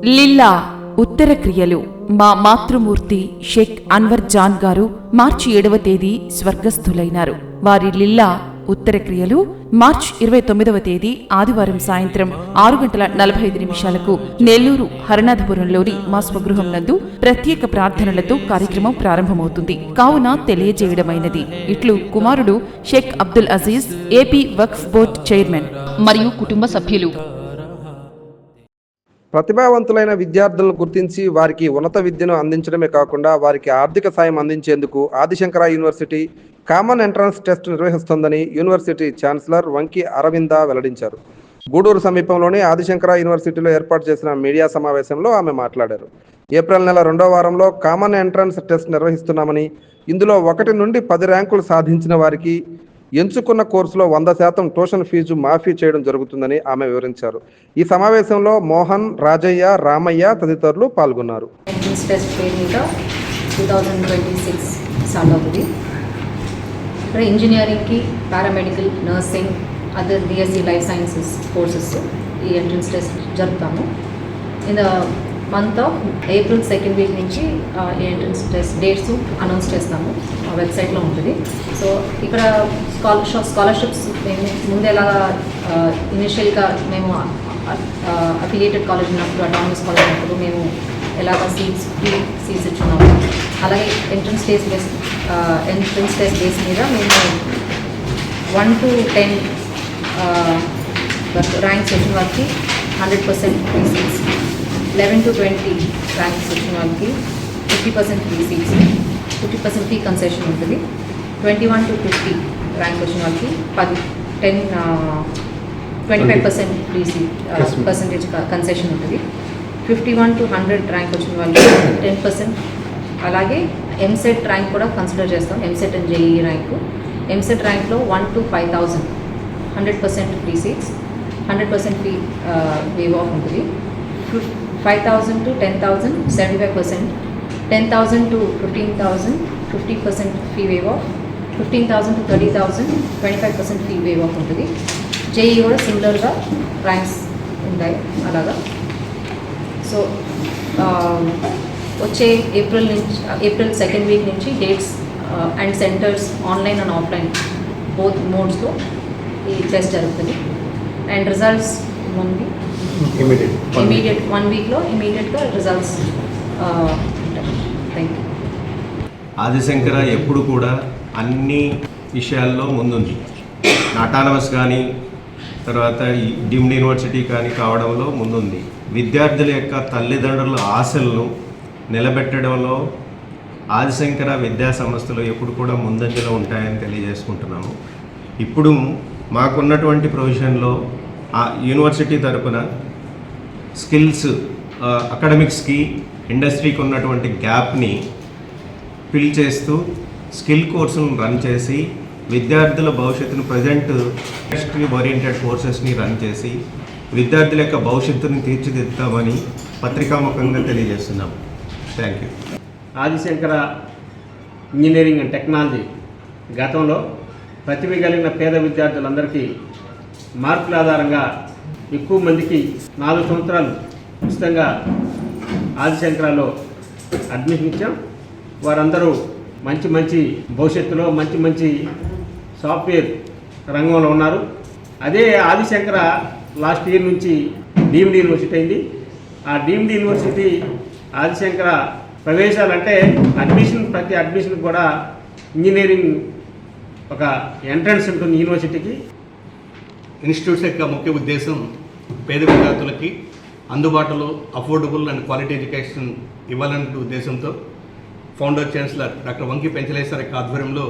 లిల్లా ఉత్తర క్రియలు. మా మాతృమూర్తి షేక్ అన్వర్ జాన్ గారు మార్చి 7వ తేదీ స్వర్గస్థులైనారు. వారి లిల్లా ఉత్తర క్రియలు మార్చి 29వ తేదీ ఆదివారం సాయంత్రం 6:45 నెల్లూరు హరనాథపురంలోని మా స్వగృహం నందు ప్రత్యేక ప్రార్థనలతో కార్యక్రమం ప్రారంభమవుతుంది. కావున తెలియజేయడమైనది. ఇట్లు కుమారుడు షేక్ అబ్దుల్ అజీజ్, ఏపీ వక్ఫ్ బోర్డ్ చైర్మన్ మరియు కుటుంబ సభ్యులు. ప్రతిభావంతులైన విద్యార్థులను గుర్తించి వారికి ఉన్నత విద్యను అందించడమే కాకుండా వారికి ఆర్థిక సాయం అందించేందుకు Adishankara university common entrance test నిర్వహిస్తోందని యూనివర్సిటీ ఛాన్సలర్ వంకి అరవింద వెల్లడించారు. గూడూరు సమీపంలోని ఆదిశంకర యూనివర్సిటీలో ఏర్పాటు చేసిన మీడియా సమావేశంలో ఆమె మాట్లాడారు. ఏప్రిల్ నెల 2వ వారంలో కామన్ ఎంట్రన్స్ టెస్ట్ నిర్వహిస్తున్నామని, ఇందులో 1 నుండి 10 ర్యాంకులు సాధించిన వారికి ఎంచుకున్న కోర్సులో 100% ట్యూషన్ ఫీజు మాఫీ చేయడం జరుగుతుందని ఆమె వివరించారు. ఈ సమావేశంలో మోహన్, రాజయ్య, రామయ్య తదితరులు పాల్గొన్నారు. ఇక్కడ ఇంజనీరింగ్కి, paramedical, nursing, other BSc life sciences courses ఈ ఎంట్రన్స్ టెస్ట్ జరుపుతాము. In the month of April 2nd week నుంచి ఈ ఎంట్రన్స్ టెస్ట్ డేట్స్ అనౌన్స్ చేస్తాము. మా వెబ్సైట్లో ఉంటుంది. సో ఇక్కడ స్కాలర్షిప్స్ మేము ముందేలా ఇనిషియల్గా మేము అఫిలియేటెడ్ కాలేజ్ ఉన్నప్పుడు, అటానమస్ కాలేజ్ ఉన్నప్పుడు మేము ఎలాగ ఫ్రీ సీట్స్ ఇచ్చున్నాము. అలాగే ఎంట్రన్స్ టెస్ట్ బేస్ మీద మేము 1 to 10 ర్యాంక్స్ వచ్చిన వారికి 100% ఫ్రీ సీట్స్, 11 to 20 ర్యాంక్స్ వచ్చిన వాళ్ళకి 50% ఫ్రీ సీట్స్, 50% ఫీ కన్సెషన్ ఉంటుంది. 21 to 50 ర్యాంక్ వచ్చిన వాళ్ళకి 25% ఫ్రీ సీట్ పర్సంటేజ్ కన్సెషన్ ఉంటుంది. 51 to 100 ర్యాంక్ వచ్చిన వాళ్ళకి 10%. అలాగే ఎంసెట్ ర్యాంక్ కూడా కన్సిడర్ చేస్తాం. EAMCET and JEE rank. EAMCET ర్యాంక్లో 1 to 5,000 100% free seats, 100% fee waive off ఉంటుంది. 5,000 to 10,000 75%, 10,000 to 15,000 50% fee waive off, 15,000 to 30,000 25% fee waive off ఉంటుంది. జేఈ కూడా సిమిలర్గా ర్యాంక్స్ ఉంటాయి అలాగా. సో వచ్చే ఏప్రిల్ 2nd వీక్ నుంచి dates and centres online and offline both మోడ్స్లో ఈ టెస్ట్ జరుగుతుంది. అండ్ రిజల్ట్స్ ఇమీడియట్ 1 వీక్లో ఇమీడియట్గా రిజల్ట్స్ ఉంటాయి. Thank you. ఆదిశంకర ఎప్పుడు కూడా అన్ని విషయాల్లో ముందుంది. అటానమస్ కానీ, తర్వాత డీమ్డ్ యూనివర్సిటీ కానీ కావడంలో ముందుంది. విద్యార్థుల యొక్క తల్లిదండ్రుల ఆశలను నిలబెట్టడంలో ఆదిశంకర విద్యా సంస్థలు ఎప్పుడు కూడా ముందంజలో ఉంటాయని తెలియజేసుకుంటున్నాము. ఇప్పుడు మాకున్నటువంటి ప్రొవిజన్లో ఆ యూనివర్సిటీ తరపున స్కిల్స్, అకాడమిక్స్కి ఇండస్ట్రీకి ఉన్నటువంటి గ్యాప్ని ఫిల్ చేస్తూ స్కిల్ కోర్సులను రన్ చేసి విద్యార్థుల భవిష్యత్తును ప్రజెంట్ ఇండస్ట్రీ ఓరియంటెడ్ కోర్సెస్ని రన్ చేసి విద్యార్థుల యొక్క భవిష్యత్తుని తీర్చిదిద్దామని పత్రికాముఖంగా తెలియజేస్తున్నాము. Thank you. Adi Shankara engineering and technology గతంలో ప్రతిభ కలిగిన పేద విద్యార్థులందరికీ మార్కుల ఆధారంగా ఎక్కువ మందికి 4 సంవత్సరాలు ఉచితంగా ఆదిశంకరలో అడ్మిషన్ ఇచ్చాం. వారందరూ మంచి భవిష్యత్తులో మంచి సాఫ్ట్వేర్ రంగంలో ఉన్నారు. అదే ఆదిశంకర లాస్ట్ ఇయర్ నుంచి డీమ్డ్ యూనివర్సిటీ అయింది. ఆ డీమ్డ్ యూనివర్సిటీ ఆదిశంకర ప్రవేశాలంటే ప్రతి అడ్మిషన్ కూడా ఇంజనీరింగ్ ఒక ఎంట్రన్స్ ఉంటుంది యూనివర్సిటీకి. ఇన్స్టిట్యూట్స్ యొక్క ముఖ్య ఉద్దేశం పేద విద్యార్థులకి అందుబాటులో అఫోర్డబుల్ అండ్ క్వాలిటీ ఎడ్యుకేషన్ ఇవ్వాలనే ఉద్దేశంతో ఫౌండర్ ఛాన్సలర్ డాక్టర్ వంకి పెంచలేశ్వర యొక్క ఆధ్వర్యంలో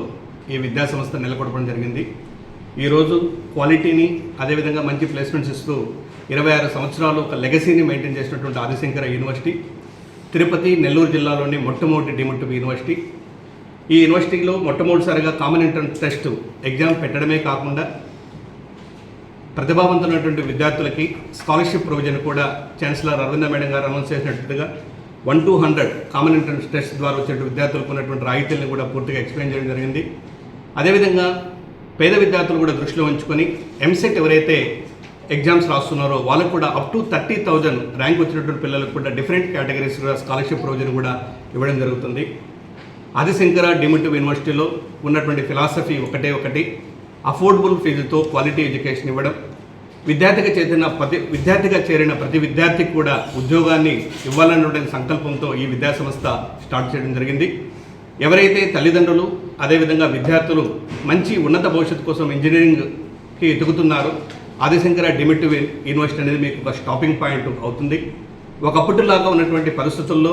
ఈ విద్యా సంస్థ నెలకొల్పడం జరిగింది. ఈరోజు క్వాలిటీని అదేవిధంగా మంచి ప్లేస్మెంట్స్ ఇస్తూ 26 సంవత్సరాలు ఒక లెగసీని మెయింటైన్ చేసినటువంటి ఆదిశంకర యూనివర్సిటీ తిరుపతి, నెల్లూరు జిల్లాలోని మొట్టమొదటి డీమ్డ్ యూనివర్సిటీ. ఈ యూనివర్సిటీలో మొట్టమొదటిసారిగా కామన్ ఎంట్రన్స్ టెస్ట్ ఎగ్జామ్ పెట్టడమే కాకుండా ప్రతిభావంతులైనటువంటి విద్యార్థులకి స్కాలర్షిప్ ప్రొవిజన్ కూడా ఛాన్సలర్ అరవింద మేడం గారు అనౌన్స్ చేసినట్టుగా 1 to 100 కామన్ ఎంట్రన్స్ టెస్ట్ ద్వారా వచ్చే విద్యార్థులకు ఉన్నటువంటి రాయితీలను కూడా పూర్తిగా ఎక్స్ప్లెయిన్ చేయడం జరిగింది. అదేవిధంగా పేద విద్యార్థులు కూడా దృష్టిలో ఉంచుకొని ఎంసెట్ ఎవరైతే ఎగ్జామ్స్ రాస్తున్నారో వాళ్ళకు కూడా అప్ టు 30,000 ర్యాంక్ వచ్చినటువంటి పిల్లలకు కూడా డిఫరెంట్ కేటగిరీస్ స్కాలర్షిప్ ప్రొవిజన్ కూడా ఇవ్వడం జరుగుతుంది. ఆదిశంకర డీమ్డ్ యూనివర్సిటీలో ఉన్నటువంటి ఫిలాసఫీ ఒకటి అఫోర్డబుల్ ఫీజుతో క్వాలిటీ ఎడ్యుకేషన్ ఇవ్వడం, విద్యార్థిగా చేరిన ప్రతి విద్యార్థికి కూడా ఉద్యోగాన్ని ఇవ్వాలన్నటువంటి సంకల్పంతో ఈ విద్యాసంస్థ స్టార్ట్ చేయడం జరిగింది. ఎవరైతే తల్లిదండ్రులు అదేవిధంగా విద్యార్థులు మంచి ఉన్నత భవిష్యత్తు కోసం ఇంజనీరింగ్కి ఎదుగుతున్నారో ఆదిశంకర డీమ్డ్ యూనివర్సిటీ అనేది మీకు ఒక స్టాపింగ్ పాయింట్ అవుతుంది. ఒకప్పటిలాగా ఉన్నటువంటి పరిస్థితుల్లో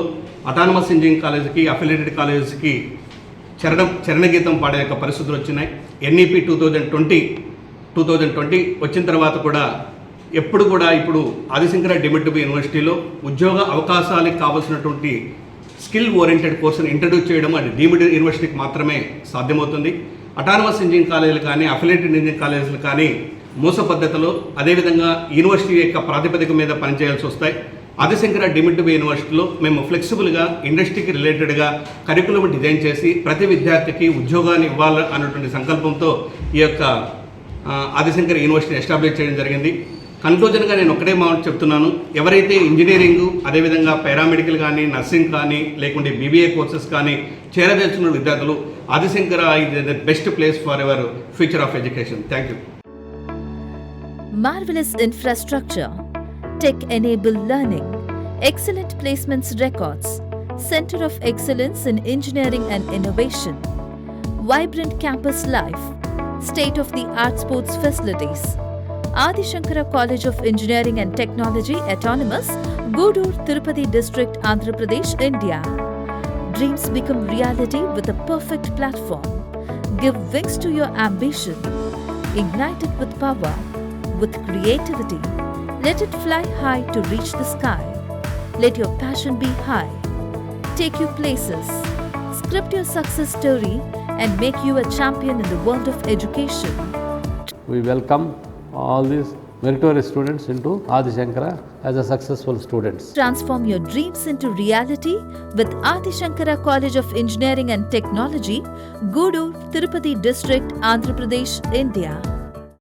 అటానమస్ ఇంజనీరింగ్ కాలేజీకి అఫిలియేటెడ్ కాలేజెస్కి చరణగీతం పాడే యొక్క పరిస్థితులు వచ్చినాయి. ఎన్ఈపి 2020 వచ్చిన తర్వాత కూడా ఇప్పుడు ఆదిశంకర డీమ్డ్ యూనివర్సిటీలో ఉద్యోగ అవకాశాలకు కావాల్సినటువంటి స్కిల్ ఓరియంటెడ్ కోర్సును ఇంట్రడ్యూస్ చేయడం అది డీమ్డ్ యూనివర్సిటీకి మాత్రమే సాధ్యమవుతుంది. అటానమస్ ఇంజనీరింగ్ కాలేజీలు కానీ అఫిలియేటెడ్ ఇంజనీరింగ్ కాలేజీలు కానీ మూస పద్ధతిలో అదేవిధంగా యూనివర్సిటీ యొక్క ప్రాతిపదిక మీద పనిచేయాల్సి వస్తాయి. ఆదిశంకర డీమ్డ్ యూనివర్సిటీలో మేము ఫ్లెక్సిబుల్గా ఇండస్ట్రీకి రిలేటెడ్గా కరికులం డిజైన్ చేసి ప్రతి విద్యార్థికి ఉద్యోగాన్ని ఇవ్వాలి అన్నటువంటి సంకల్పంతో ఈ యొక్క ఆదిశంకర యూనివర్సిటీని ఎస్టాబ్లిష్ చేయడం జరిగింది. కన్క్లూజన్గా నేను ఒకటే మాట చెప్తున్నాను, ఎవరైతే ఇంజనీరింగ్ అదేవిధంగా పారామెడికల్ కానీ నర్సింగ్ కానీ లేకుంటే బీబీఏ కోర్సెస్ కానీ చేరదలుచున్న విద్యార్థులు ఆదిశంకర ఇది the best place for ever future of education. Thank you. Marvelous infrastructure, tech-enabled learning, excellent placements records, Center of Excellence in Engineering and Innovation, vibrant campus life, state-of-the-art sports facilities. Adi Shankara College of Engineering and Technology Autonomous, Gudur, Tirupati District, Andhra Pradesh, India. Dreams become reality with a perfect platform. Give wings to your ambition. Ignite it with power, with creativity. Let it fly high to reach the sky. Let your passion be high. Take you places. Script your success story and make you a champion in the world of education. We welcome all these meritorious students into Adi Shankara as a successful students. Transform your dreams into reality with Adi Shankara College of Engineering and Technology, Gudur, Tirupati District, Andhra Pradesh, India.